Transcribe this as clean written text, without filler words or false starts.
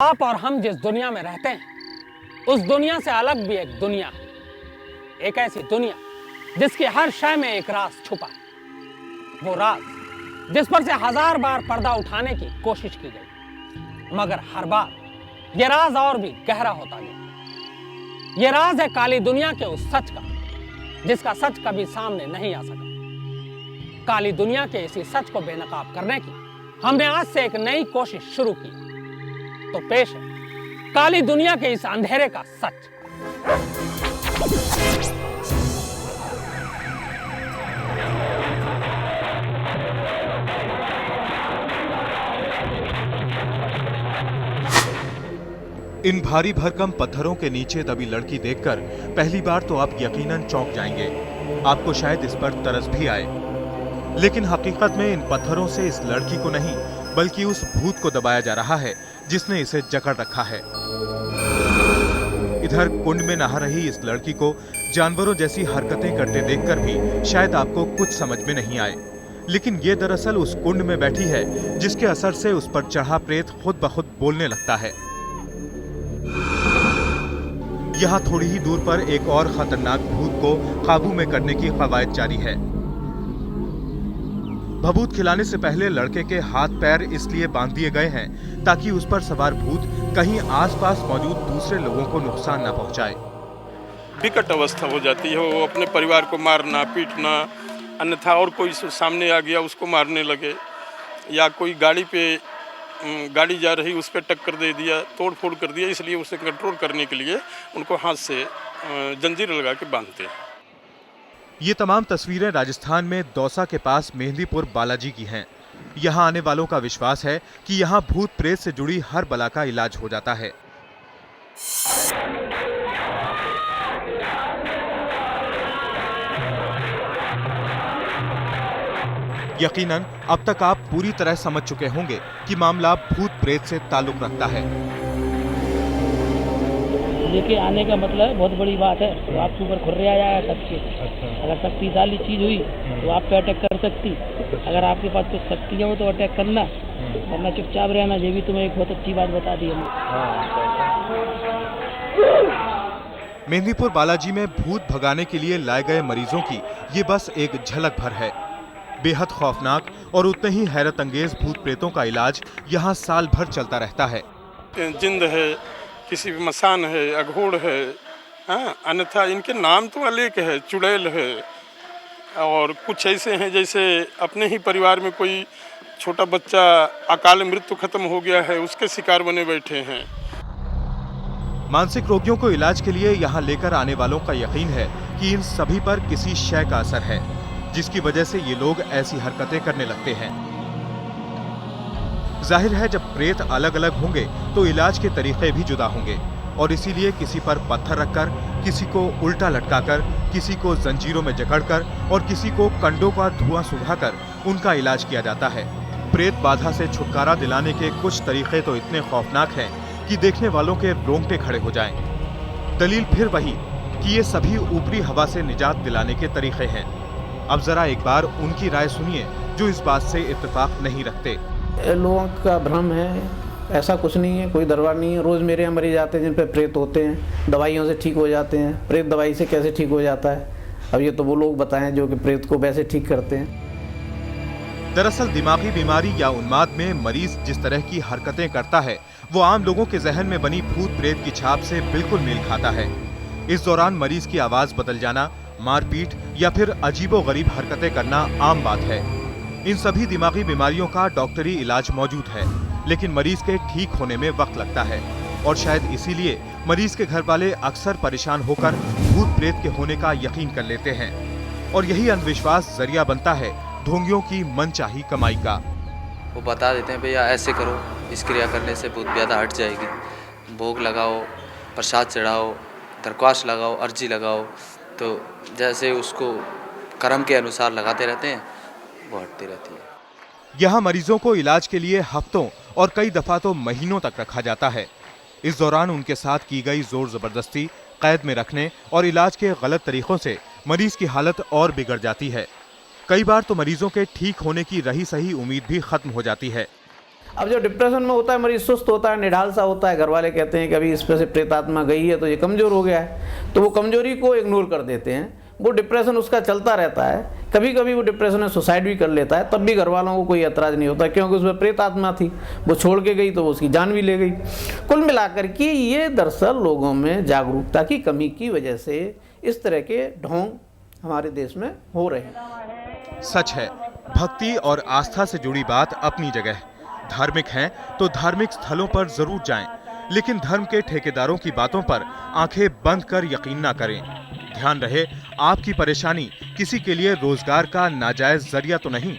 आप और हम जिस दुनिया में रहते हैं उस दुनिया से अलग भी एक दुनिया है, एक ऐसी दुनिया जिसकी हर शय में एक राज छुपा है। वो राज जिस पर से 1000 बार पर्दा उठाने की कोशिश की गई, मगर हर बार ये राज और भी गहरा होता गया। ये राज है काली दुनिया के उस सच का जिसका सच कभी सामने नहीं आ सका। काली दुनिया के इसी सच को बेनकाब करने की हमने आज से एक नई कोशिश शुरू की। तो पेश है काली दुनिया के इस अंधेरे का सच। इन भारी भरकम पत्थरों के नीचे दबी लड़की देखकर पहली बार तो आप यकीनन चौंक जाएंगे। आपको शायद इस पर तरस भी आए, लेकिन हकीकत में इन पत्थरों से इस लड़की को नहीं बल्कि उस भूत को दबाया जा रहा है जिसने इसे जकड़ रखा है। इधर कुंड में नहा रही इस लड़की को जानवरों जैसी हरकतें करते देखकर भी शायद आपको कुछ समझ में नहीं आए, लेकिन ये दरअसल उस कुंड में बैठी है जिसके असर से उस पर चढ़ा प्रेत खुद ब खुद बोलने लगता है। यहाँ थोड़ी ही दूर पर एक और खतरनाक भूत को काबू में करने की कवायद जारी है। भभूत खिलाने से पहले लड़के के हाथ पैर इसलिए बांध दिए गए हैं ताकि उस पर सवार भूत कहीं आसपास मौजूद दूसरे लोगों को नुकसान न पहुंचाए। विकट अवस्था हो जाती है, वो अपने परिवार को मारना पीटना, अन्यथा और कोई सामने आ गया उसको मारने लगे, या कोई गाड़ी जा रही उस पर टक्कर दे दिया, तोड़ फोड़ कर दिया। इसलिए उसे कंट्रोल करने के लिए उनको हाथ से जंजीर लगा के बांधते हैं। ये तमाम तस्वीरें राजस्थान में दौसा के पास मेहंदीपुर बालाजी की हैं। यहाँ आने वालों का विश्वास है कि यहाँ भूत प्रेत से जुड़ी हर बला का इलाज हो जाता है। यकीनन अब तक आप पूरी तरह समझ चुके होंगे कि मामला भूत प्रेत से ताल्लुक रखता है। लेके आने का मतलब बहुत बड़ी बात है। तो आपके ऊपर खुर्रे आ जाएगा सबके। अगर शक्तिशाली चीज हुई तो आप पे अटैक कर सकती। अगर आपके पास कुछ शक्ति हो तो अटैक करना, वरना चुपचाप रहना। ये भी तुम्हें एक बहुत अच्छी बात बता दी हमने। मेहंदीपुर बालाजी में भूत भगाने के लिए लाए गए मरीजों की ये बस एक झलक भर है। बेहद खौफनाक और उतने ही हैरत अंगेज भूत प्रेतों का इलाज यहाँ साल भर चलता रहता है। जिंद है, किसी भी मसान है, अघोड़ है, हाँ, अन्यथा इनके नाम तो अनेक है, चुड़ैल है, और कुछ ऐसे हैं जैसे अपने ही परिवार में कोई छोटा बच्चा अकाल मृत्यु खत्म हो गया है, उसके शिकार बने बैठे हैं। मानसिक रोगियों को इलाज के लिए यहाँ लेकर आने वालों का यकीन है कि इन सभी पर किसी शय का असर है, जिसकी वजह से ये लोग ऐसी हरकतें करने लगते हैं। जाहिर है जब प्रेत अलग अलग होंगे तो इलाज के तरीके भी जुदा होंगे, और इसीलिए किसी पर पत्थर रखकर, किसी को उल्टा लटकाकर, किसी को जंजीरों में जकड़कर और किसी को कंडों का धुआं सुखाकर उनका इलाज किया जाता है। प्रेत बाधा से छुटकारा दिलाने के कुछ तरीके तो इतने खौफनाक हैं कि देखने वालों के रोंगटे खड़े हो जाएं। दलील फिर वही कि ये सभी ऊपरी हवा से निजात दिलाने के तरीके हैं। अब जरा एक बार उनकी राय सुनिए जो इस बात से इत्तेफाक नहीं रखते। लोगों का भ्रम है, ऐसा कुछ नहीं है, कोई दरबार नहीं है। रोज मेरे यहाँ मरीज आते हैं जिन पे प्रेत होते हैं, दवाइयों से ठीक हो जाते हैं। प्रेत दवाई से कैसे ठीक हो जाता है, अब ये तो वो लोग बताएं जो कि प्रेत को वैसे ठीक करते हैं। दरअसल दिमागी बीमारी या उन्माद में मरीज जिस तरह की हरकतें करता है वो आम लोगों के जहन में बनी भूत प्रेत की छाप से बिल्कुल मेल खाता है। इस दौरान मरीज की आवाज बदल जाना, मारपीट या फिर अजीबोगरीब हरकतें करना आम बात है। इन सभी दिमागी बीमारियों का डॉक्टरी इलाज मौजूद है, लेकिन मरीज के ठीक होने में वक्त लगता है, और शायद इसीलिए मरीज के घर वाले अक्सर परेशान होकर भूत प्रेत के होने का यकीन कर लेते हैं, और यही अंधविश्वास जरिया बनता है ढोंगियों की मनचाही कमाई का। वो बता देते हैं भैया ऐसे करो, इस क्रिया करने से भूत ब्याधा हट जाएगी, भोग लगाओ, प्रसाद चढ़ाओ, दरख्वास्त लगाओ, अर्जी लगाओ। तो जैसे उसको कर्म के अनुसार लगाते रहते हैं, वो हटती रहती है। यहाँ मरीजों को इलाज के लिए हफ्तों और कई दफा तो महीनों तक रखा जाता है। इस दौरान उनके साथ की गई जोर जबरदस्ती, कैद में रखने और इलाज के गलत तरीकों से मरीज की हालत और बिगड़ जाती है। कई बार तो मरीजों के ठीक होने की रही सही उम्मीद भी खत्म हो जाती है। अब जो डिप्रेशन में होता है मरीज सुस्त होता है, निढाल सा होता है, घर वाले कहते हैं कि अभी इस पर से प्रेत आत्मा गई है तो ये कमज़ोर हो गया है, तो वो कमज़ोरी को इग्नोर कर देते हैं, वो डिप्रेशन उसका चलता रहता है। कभी कभी वो डिप्रेशन में सुसाइड भी कर लेता है, तब भी घर वालों को कोई ऐतराज़ नहीं होता, क्योंकि उसमें प्रेत आत्मा थी, वो छोड़ के गई तो वो उसकी जान भी ले गई। कुल मिलाकर के ये दरअसल लोगों में जागरूकता की कमी की वजह से इस तरह के ढोंग हमारे देश में हो रहे हैं। सच है, भक्ति और आस्था से जुड़ी बात अपनी जगह। धार्मिक हैं तो धार्मिक स्थलों पर जरूर जाएं, लेकिन धर्म के ठेकेदारों की बातों पर आंखें बंद कर यकीन ना करें। ध्यान रहे, आपकी परेशानी किसी के लिए रोजगार का नाजायज जरिया तो नहीं।